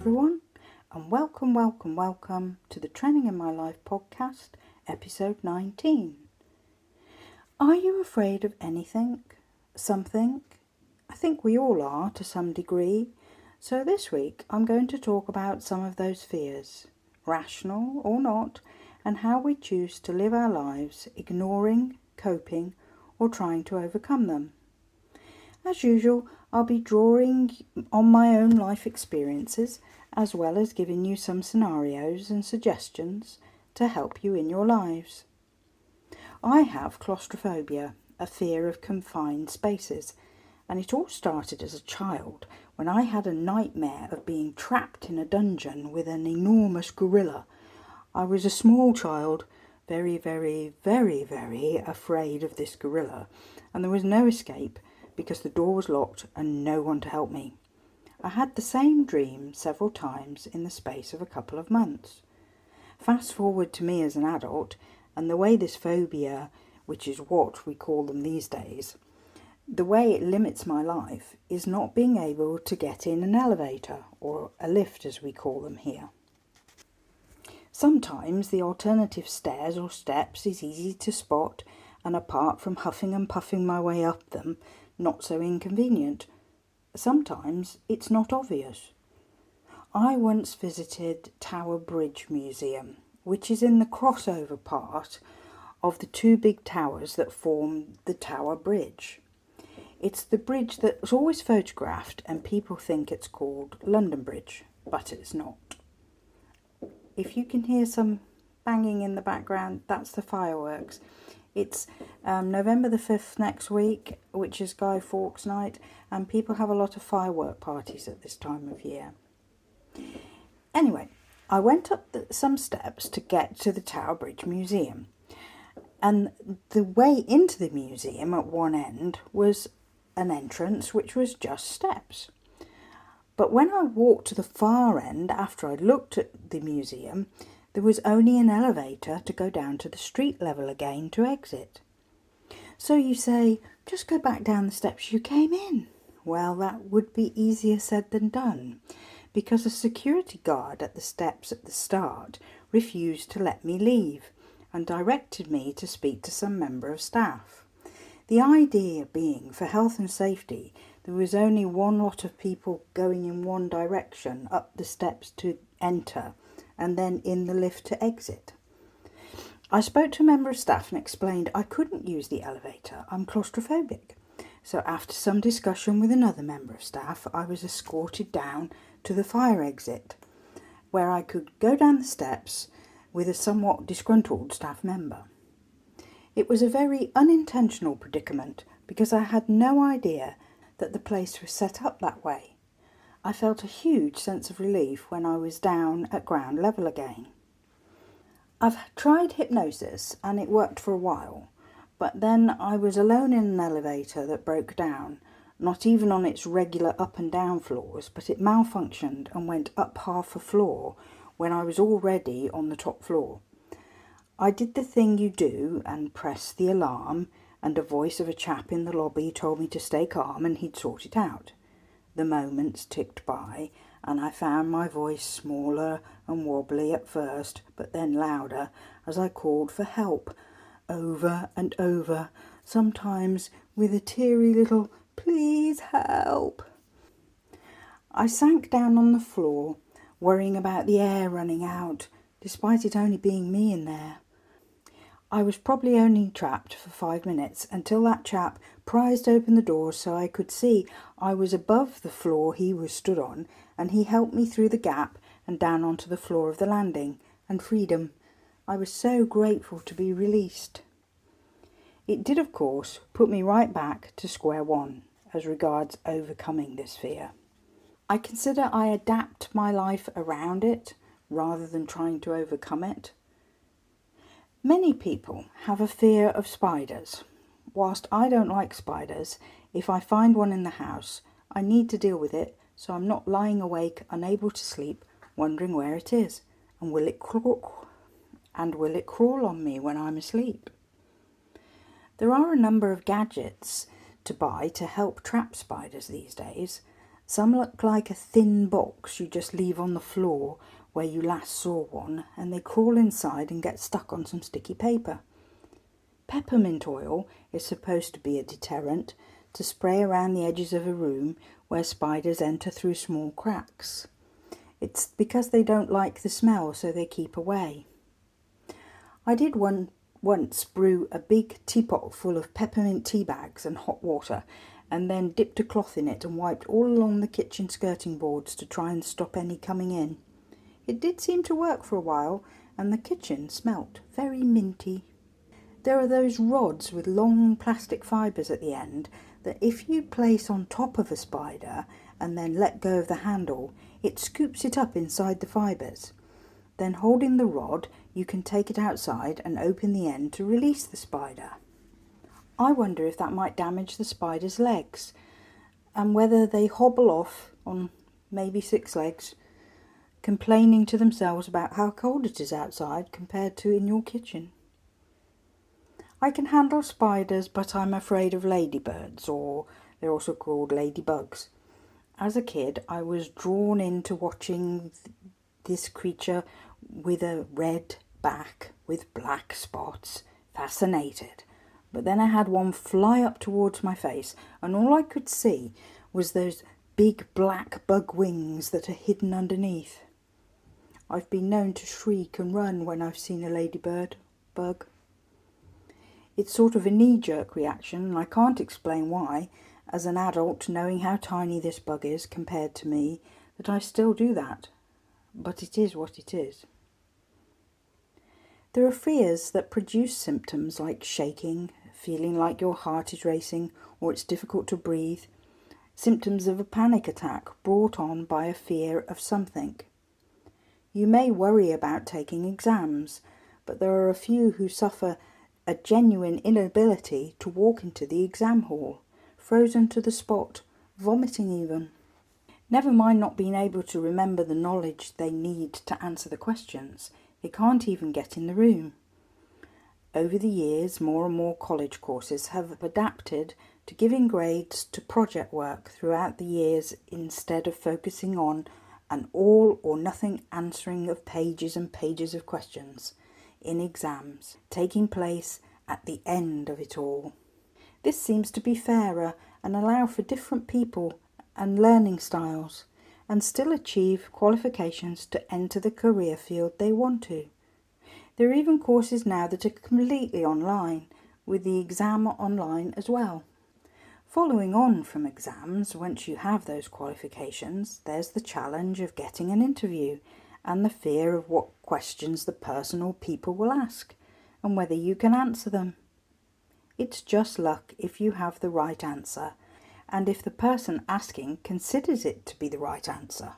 everyone, and welcome to the Training in My Life podcast, episode 19. Are you afraid of anything? Something? I think we all are to some degree. So this week I'm going to talk about some of those fears, rational or not, and how we choose to live our lives ignoring, coping, or trying to overcome them. As usual, I'll be drawing on my own life experiences as well as giving you some scenarios and suggestions to help you in your lives. I have claustrophobia, a fear of confined spaces, and it all started as a child when I had a nightmare of being trapped in a dungeon with an enormous gorilla. I was a small child, very afraid of this gorilla, and there was no escape because the door was locked and no one to help me. I had the same dream several times in the space of a couple of months. Fast forward to me as an adult, and the way this phobia, which is what we call them these days, the way it limits my life is not being able to get in an elevator, or a lift as we call them here. Sometimes the alternative stairs or steps is easy to spot, and apart from huffing and puffing my way up them, not so inconvenient. Sometimes it's not obvious. I once visited Tower Bridge Museum, which is in the crossover part of the two big towers that form the Tower Bridge. It's the bridge that's always photographed and people think it's called London Bridge, but it's not. If you can hear some banging in the background, that's the fireworks. It's November the 5th next week, which is Guy Fawkes night, and people have a lot of firework parties at this time of year. Anyway, I went up some steps to get to the Tower Bridge Museum, and the way into the museum at one end was an entrance which was just steps. But when I walked to the far end after I looked at the museum, there was only an elevator to go down to the street level again to exit. So you say, just go back down the steps you came in. Well, that would be easier said than done, because a security guard at the steps at the start refused to let me leave and directed me to speak to some member of staff. The idea being, for health and safety, there was only one lot of people going in one direction up the steps to enter, and then in the lift to exit. I spoke to a member of staff and explained I couldn't use the elevator, I'm claustrophobic. So after some discussion with another member of staff, I was escorted down to the fire exit, where I could go down the steps with a somewhat disgruntled staff member. It was a very unintentional predicament because I had no idea that the place was set up that way. I felt a huge sense of relief when I was down at ground level again. I've tried hypnosis and it worked for a while, but then I was alone in an elevator that broke down, not even on its regular up and down floors, but it malfunctioned and went up half a floor when I was already on the top floor. I did the thing you do and pressed the alarm, and a voice of a chap in the lobby told me to stay calm and he'd sort it out. The moments ticked by, and I found my voice smaller and wobbly at first, but then louder as I called for help, over and over, sometimes with a teary little, "Please help." I sank down on the floor, worrying about the air running out, despite it only being me in there. I was probably only trapped for 5 minutes until that chap prized open the door so I could see I was above the floor he was stood on, and he helped me through the gap and down onto the floor of the landing, and freedom. I was so grateful to be released. It did, of course, put me right back to square one as regards overcoming this fear. I consider I adapt my life around it rather than trying to overcome it. Many people have a fear of spiders. Whilst I don't like spiders, if I find one in the house, I need to deal with it so I'm not lying awake, unable to sleep, wondering where it is, and will it crawl on me when I'm asleep. There are a number of gadgets to buy to help trap spiders these days, Some look like a thin box you just leave on the floor where you last saw one, and they crawl inside and get stuck on some sticky paper. Peppermint oil is supposed to be a deterrent, to spray around the edges of a room where spiders enter through small cracks. It's because they don't like the smell, so they keep away. I did once brew a big teapot full of peppermint tea bags and hot water, and then dipped a cloth in it and wiped all along the kitchen skirting boards to try and stop any coming in. It did seem to work for a while, and the kitchen smelt very minty. There are those rods with long plastic fibres at the end that if you place on top of a spider and then let go of the handle, it scoops it up inside the fibres. Then holding the rod, you can take it outside and open the end to release the spider. I wonder if that might damage the spider's legs, and whether they hobble off on maybe 6 legs, complaining to themselves about how cold it is outside compared to in your kitchen. I can handle spiders, but I'm afraid of ladybirds, or they're also called ladybugs. As a kid, I was drawn into watching this creature with a red back with black spots, fascinated. But then I had one fly up towards my face, and all I could see was those big black bug wings that are hidden underneath. I've been known to shriek and run when I've seen a ladybird bug. It's sort of a knee-jerk reaction, and I can't explain why, as an adult, knowing how tiny this bug is compared to me, that I still do that. But it is what it is. There are fears that produce symptoms like shaking, feeling like your heart is racing or it's difficult to breathe, symptoms of a panic attack brought on by a fear of something. You may worry about taking exams, but there are a few who suffer a genuine inability to walk into the exam hall, frozen to the spot, vomiting even. Never mind not being able to remember the knowledge they need to answer the questions, they can't even get in the room. Over the years, more and more college courses have adapted to giving grades to project work throughout the years instead of focusing on an all or nothing answering of pages and pages of questions in exams, taking place at the end of it all. This seems to be fairer and allow for different people and learning styles, and still achieve qualifications to enter the career field they want to. There are even courses now that are completely online, with the exam online as well. Following on from exams, once you have those qualifications, there's the challenge of getting an interview and the fear of what questions the person or people will ask and whether you can answer them. It's just luck if you have the right answer and if the person asking considers it to be the right answer.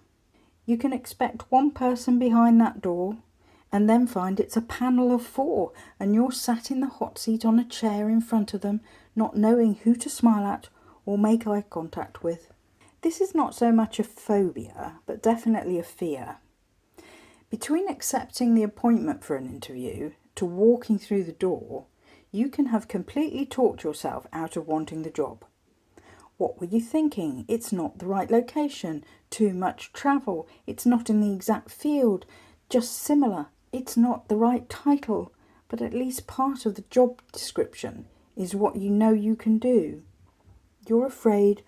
You can expect one person behind that door and then find it's a panel of 4 and you're sat in the hot seat on a chair in front of them, not knowing who to smile at or make eye contact with. This is not so much a phobia, but definitely a fear. Between accepting the appointment for an interview to walking through the door, you can have completely talked yourself out of wanting the job. What were you thinking? It's not the right location, too much travel, it's not in the exact field, just similar, it's not the right title, but at least part of the job description is what you know you can do. You're afraid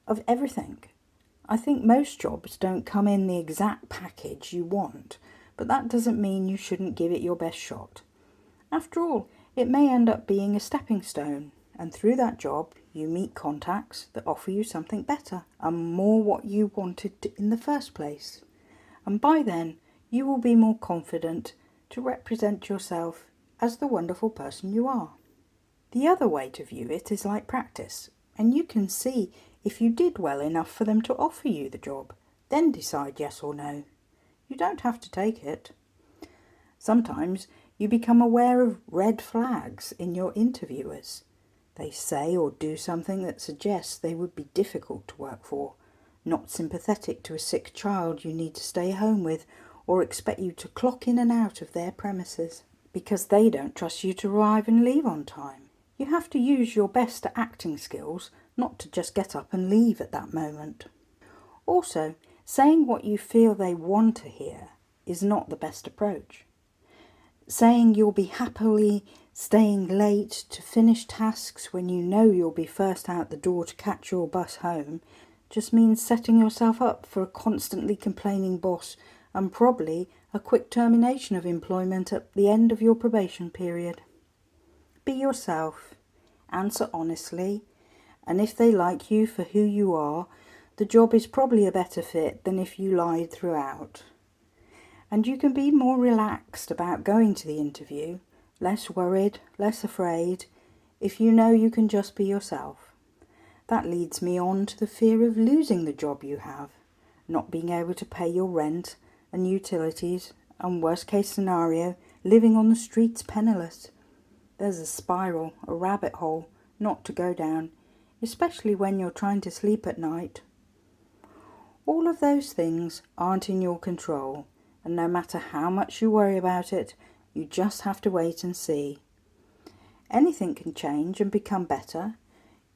of everything. I think most jobs don't come in the exact package you want, but that doesn't mean you shouldn't give it your best shot. After all, it may end up being a stepping stone, and through that job you meet contacts that offer you something better and more what you wanted in the first place. And by then, you will be more confident to represent yourself as the wonderful person you are. The other way to view it is like practice, and you can see if you did well enough for them to offer you the job, then decide yes or no. You don't have to take it. Sometimes you become aware of red flags in your interviewers. They say or do something that suggests they would be difficult to work for, not sympathetic to a sick child you need to stay home with, or expect you to clock in and out of their premises, because they don't trust you to arrive and leave on time. You have to use your best acting skills, not to just get up and leave at that moment. Also, saying what you feel they want to hear is not the best approach. Saying you'll be happily staying late to finish tasks when you know you'll be first out the door to catch your bus home just means setting yourself up for a constantly complaining boss and probably a quick termination of employment at the end of your probation period. Be yourself, answer honestly, and if they like you for who you are, the job is probably a better fit than if you lied throughout. And you can be more relaxed about going to the interview, less worried, less afraid, if you know you can just be yourself. That leads me on to the fear of losing the job you have, not being able to pay your rent and utilities, and worst case scenario, living on the streets penniless. There's a spiral, a rabbit hole, not to go down, especially when you're trying to sleep at night. All of those things aren't in your control, and no matter how much you worry about it, you just have to wait and see. Anything can change and become better,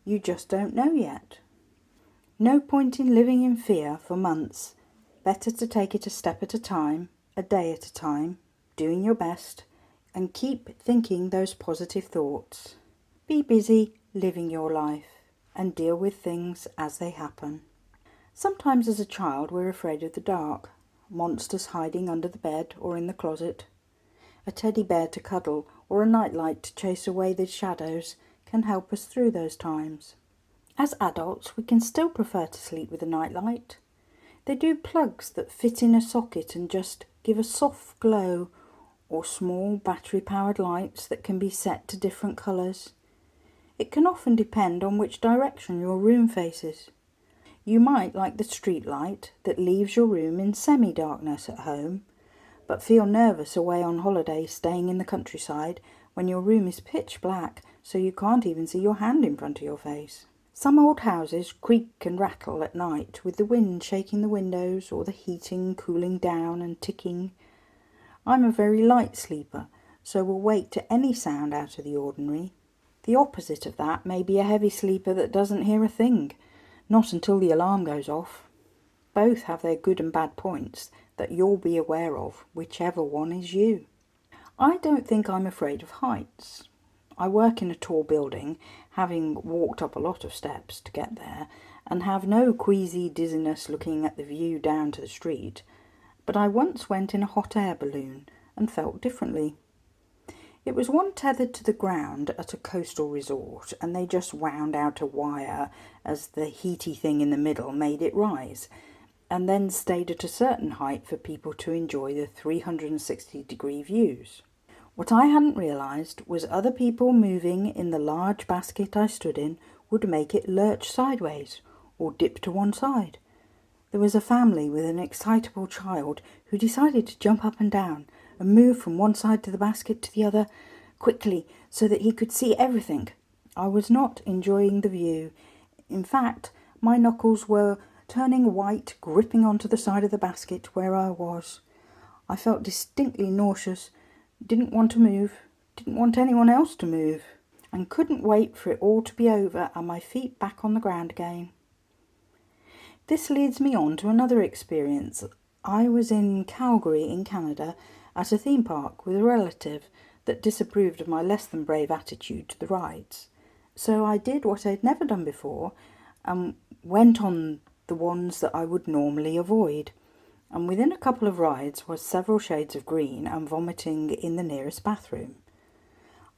you just don't know yet. No point in living in fear for months. Better to take it a step at a time, a day at a time, doing your best, and keep thinking those positive thoughts. Be busy living your life and deal with things as they happen. Sometimes as a child we're afraid of the dark, monsters hiding under the bed or in the closet. A teddy bear to cuddle or a nightlight to chase away the shadows can help us through those times. As adults, we can still prefer to sleep with a nightlight. They do plugs that fit in a socket and just give a soft glow, or small battery-powered lights that can be set to different colours. It can often depend on which direction your room faces. You might like the street light that leaves your room in semi-darkness at home, but feel nervous away on holiday staying in the countryside when your room is pitch black so you can't even see your hand in front of your face. Some old houses creak and rattle at night with the wind shaking the windows or the heating cooling down and ticking. I'm a very light sleeper, so will wake to any sound out of the ordinary. The opposite of that may be a heavy sleeper that doesn't hear a thing, not until the alarm goes off. Both have their good and bad points that you'll be aware of, whichever one is you. I don't think I'm afraid of heights. I work in a tall building, having walked up a lot of steps to get there, and have no queasy dizziness looking at the view down to the street, but I once went in a hot air balloon and felt differently. It was one tethered to the ground at a coastal resort, and they just wound out a wire as the heaty thing in the middle made it rise, and then stayed at a certain height for people to enjoy the 360-degree views. What I hadn't realised was other people moving in the large basket I stood in would make it lurch sideways or dip to one side. There was a family with an excitable child who decided to jump up and down and move from one side to the basket to the other quickly so that he could see everything. I was not enjoying the view. In fact, my knuckles were turning white, gripping onto the side of the basket where I was. I felt distinctly nauseous, didn't want to move, didn't want anyone else to move, and couldn't wait for it all to be over and my feet back on the ground again. This leads me on to another experience. I was in Calgary in Canada at a theme park with a relative that disapproved of my less than brave attitude to the rides. So I did what I'd never done before and went on the ones that I would normally avoid. And within a couple of rides was several shades of green and vomiting in the nearest bathroom.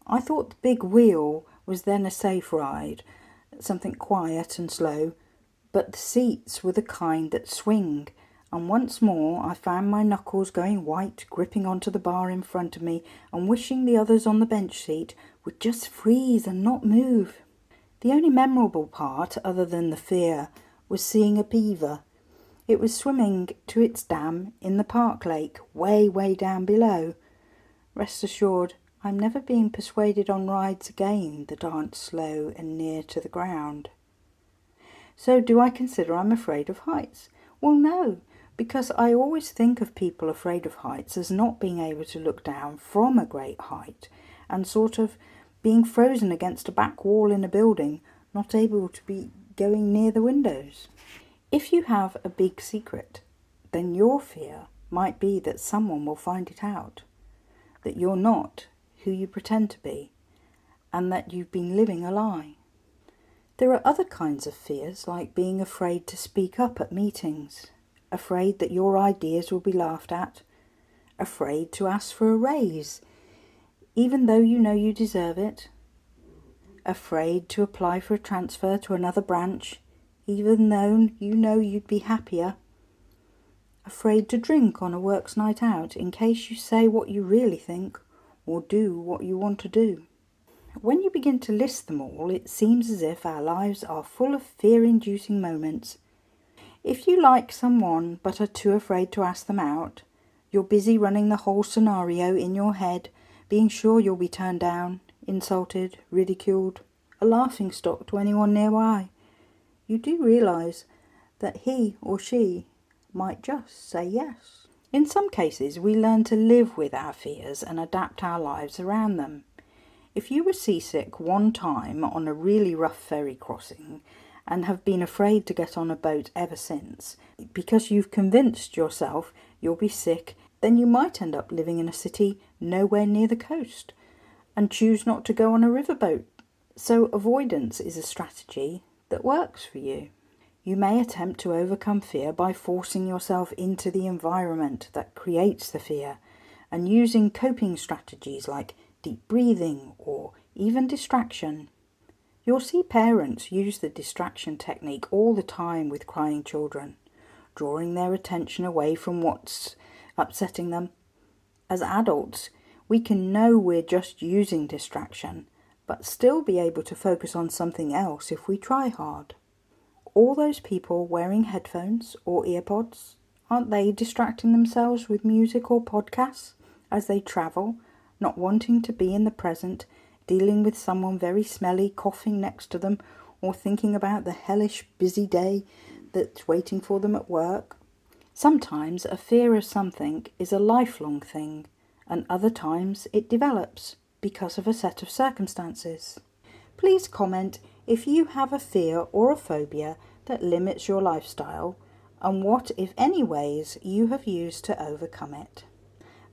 I thought the big wheel was then a safe ride, something quiet and slow, but the seats were the kind that swing, and once more I found my knuckles going white, gripping onto the bar in front of me and wishing the others on the bench seat would just freeze and not move. The only memorable part, other than the fear, was seeing a beaver. It was swimming to its dam in the park lake, way, way down below. Rest assured, I'm never being persuaded on rides again that aren't slow and near to the ground. So do I consider I'm afraid of heights? Well, no, because I always think of people afraid of heights as not being able to look down from a great height and sort of being frozen against a back wall in a building, not able to be going near the windows. If you have a big secret, then your fear might be that someone will find it out, that you're not who you pretend to be, and that you've been living a lie. There are other kinds of fears, like being afraid to speak up at meetings, afraid that your ideas will be laughed at, afraid to ask for a raise, even though you know you deserve it, afraid to apply for a transfer to another branch, even though you know you'd be happier, afraid to drink on a works night out in case you say what you really think or do what you want to do. When you begin to list them all, it seems as if our lives are full of fear-inducing moments. If you like someone but are too afraid to ask them out, you're busy running the whole scenario in your head, being sure you'll be turned down, insulted, ridiculed, a laughingstock to anyone nearby. You do realise that he or she might just say yes. In some cases, we learn to live with our fears and adapt our lives around them. If you were seasick one time on a really rough ferry crossing and have been afraid to get on a boat ever since, because you've convinced yourself you'll be sick, then you might end up living in a city nowhere near the coast and choose not to go on a riverboat. So avoidance is a strategy that works for you. You may attempt to overcome fear by forcing yourself into the environment that creates the fear and using coping strategies like deep breathing or even distraction. You'll see parents use the distraction technique all the time with crying children, drawing their attention away from what's upsetting them. As adults, we can know we're just using distraction, but still be able to focus on something else if we try hard. All those people wearing headphones or earpods, aren't they distracting themselves with music or podcasts as they travel, not wanting to be in the present, dealing with someone very smelly coughing next to them, or thinking about the hellish busy day that's waiting for them at work? Sometimes a fear of something is a lifelong thing, and other times it develops because of a set of circumstances. Please comment if you have a fear or a phobia that limits your lifestyle, and what, if any, ways you have used to overcome it.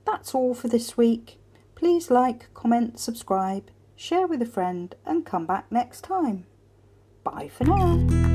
That's all for this week. Please like, comment, subscribe, share with a friend, and come back next time. Bye for now.